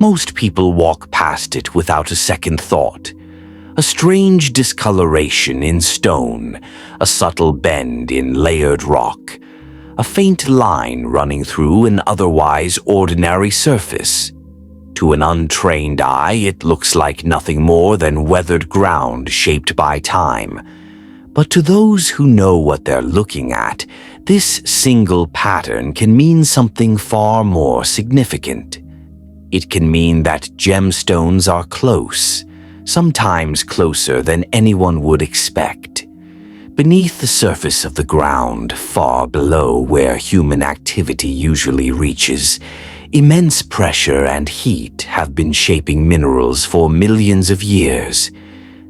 Most people walk past it without a second thought. A strange discoloration in stone, a subtle bend in layered rock, a faint line running through an otherwise ordinary surface. To an untrained eye, it looks like nothing more than weathered ground shaped by time. But to those who know what they're looking at, this single pattern can mean something far more significant. It can mean that gemstones are close, sometimes closer than anyone would expect. Beneath the surface of the ground, far below where human activity usually reaches, immense pressure and heat have been shaping minerals for millions of years.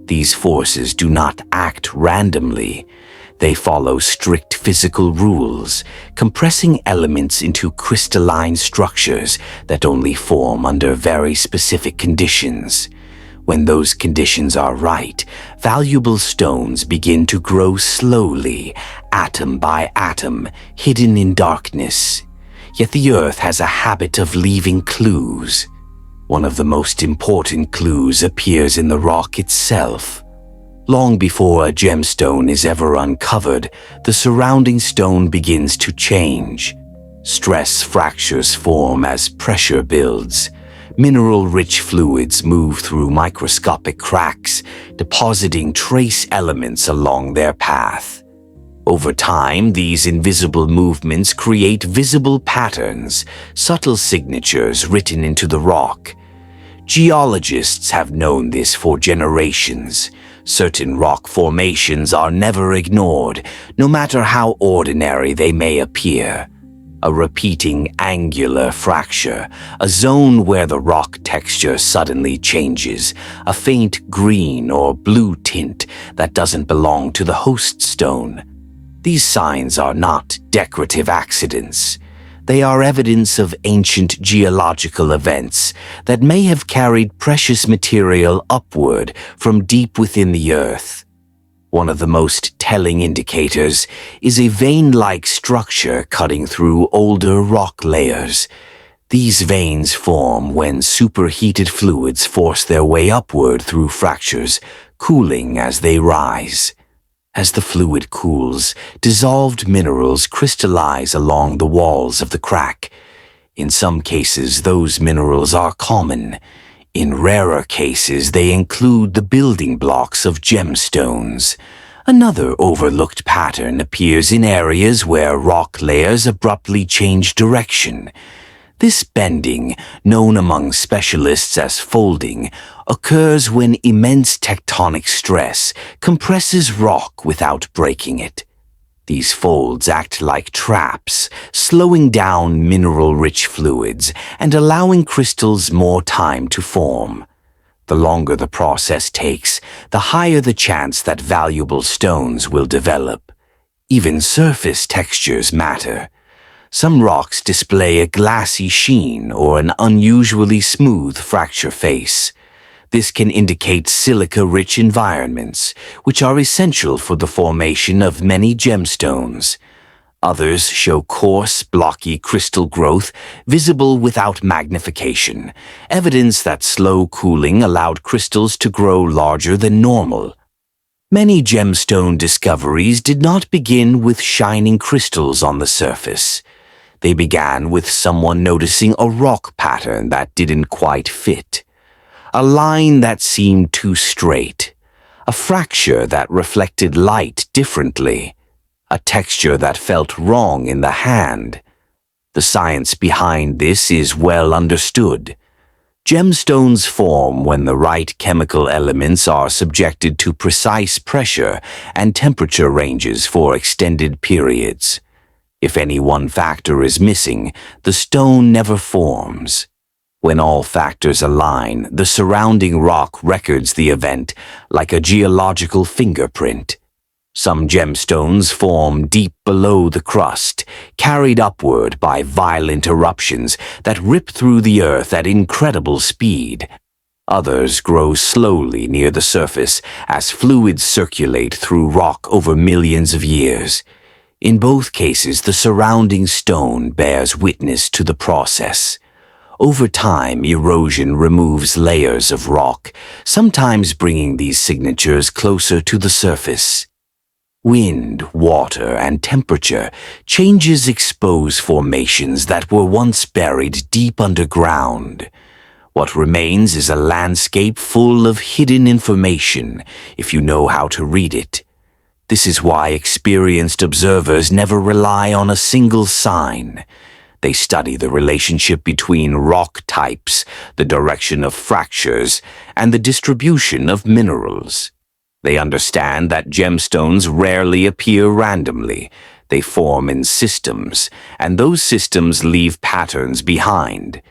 These forces do not act randomly. They follow strict physical rules, compressing elements into crystalline structures that only form under very specific conditions. When those conditions are right, valuable stones begin to grow slowly, atom by atom, hidden in darkness. Yet the earth has a habit of leaving clues. One of the most important clues appears in the rock itself. Long before a gemstone is ever uncovered, the surrounding stone begins to change. Stress fractures form as pressure builds. Mineral-rich fluids move through microscopic cracks, depositing trace elements along their path. Over time, these invisible movements create visible patterns, subtle signatures written into the rock. Geologists have known this for generations. Certain rock formations are never ignored, no matter how ordinary they may appear. A repeating angular fracture, a zone where the rock texture suddenly changes, a faint green or blue tint that doesn't belong to the host stone. These signs are not decorative accidents. They are evidence of ancient geological events that may have carried precious material upward from deep within the earth. One of the most telling indicators is a vein-like structure cutting through older rock layers. These veins form when superheated fluids force their way upward through fractures, cooling as they rise. As the fluid cools, dissolved minerals crystallize along the walls of the crack. In some cases, those minerals are common. In rarer cases, they include the building blocks of gemstones. Another overlooked pattern appears in areas where rock layers abruptly change direction. This bending, known among specialists as folding, occurs when immense tectonic stress compresses rock without breaking it. These folds act like traps, slowing down mineral-rich fluids and allowing crystals more time to form. The longer the process takes, the higher the chance that valuable stones will develop. Even surface textures matter. Some rocks display a glassy sheen or an unusually smooth fracture face. This can indicate silica-rich environments, which are essential for the formation of many gemstones. Others show coarse, blocky crystal growth visible without magnification, evidence that slow cooling allowed crystals to grow larger than normal. Many gemstone discoveries did not begin with shining crystals on the surface. They began with someone noticing a rock pattern that didn't quite fit. A line that seemed too straight. A fracture that reflected light differently. A texture that felt wrong in the hand. The science behind this is well understood. Gemstones form when the right chemical elements are subjected to precise pressure and temperature ranges for extended periods. If any one factor is missing, the stone never forms. When all factors align, the surrounding rock records the event like a geological fingerprint. Some gemstones form deep below the crust, carried upward by violent eruptions that rip through the earth at incredible speed. Others grow slowly near the surface as fluids circulate through rock over millions of years. In both cases, the surrounding stone bears witness to the process. Over time, erosion removes layers of rock, sometimes bringing these signatures closer to the surface. Wind, water, and temperature changes expose formations that were once buried deep underground. What remains is a landscape full of hidden information, if you know how to read it. This is why experienced observers never rely on a single sign. They study the relationship between rock types, the direction of fractures, and the distribution of minerals. They understand that gemstones rarely appear randomly. They form in systems, and those systems leave patterns behind.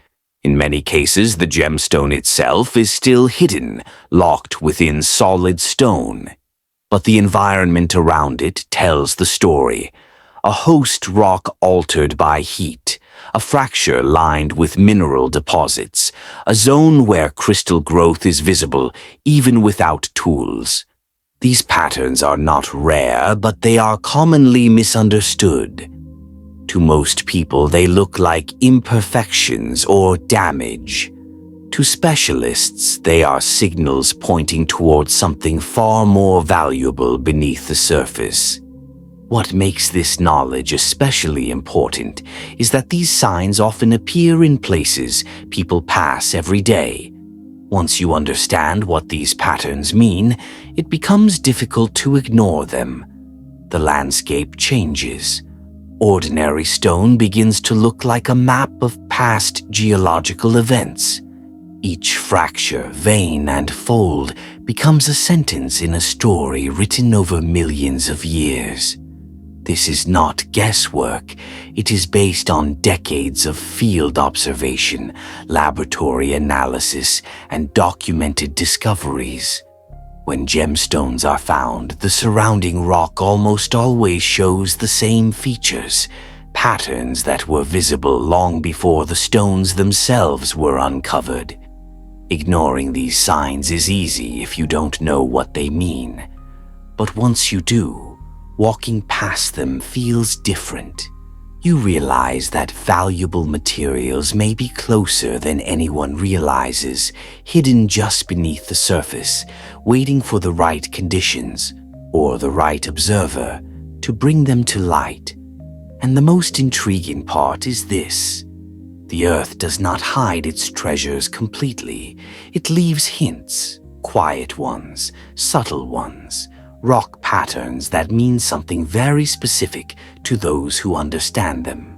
In many cases, the gemstone itself is still hidden, locked within solid stone. But the environment around it tells the story. A host rock altered by heat, a fracture lined with mineral deposits, a zone where crystal growth is visible even without tools. These patterns are not rare, but they are commonly misunderstood. To most people, they look like imperfections or damage. To specialists, they are signals pointing towards something far more valuable beneath the surface. What makes this knowledge especially important is that these signs often appear in places people pass every day. Once you understand what these patterns mean, it becomes difficult to ignore them. The landscape changes. Ordinary stone begins to look like a map of past geological events. Each fracture, vein, and fold becomes a sentence in a story written over millions of years. This is not guesswork. It is based on decades of field observation, laboratory analysis, and documented discoveries. When gemstones are found, the surrounding rock almost always shows the same features, patterns that were visible long before the stones themselves were uncovered. Ignoring these signs is easy if you don't know what they mean. But once you do, walking past them feels different. You realize that valuable materials may be closer than anyone realizes, hidden just beneath the surface, waiting for the right conditions or the right observer to bring them to light. And the most intriguing part is this. The earth does not hide its treasures completely. It leaves hints, quiet ones, subtle ones, rock patterns that mean something very specific to those who understand them.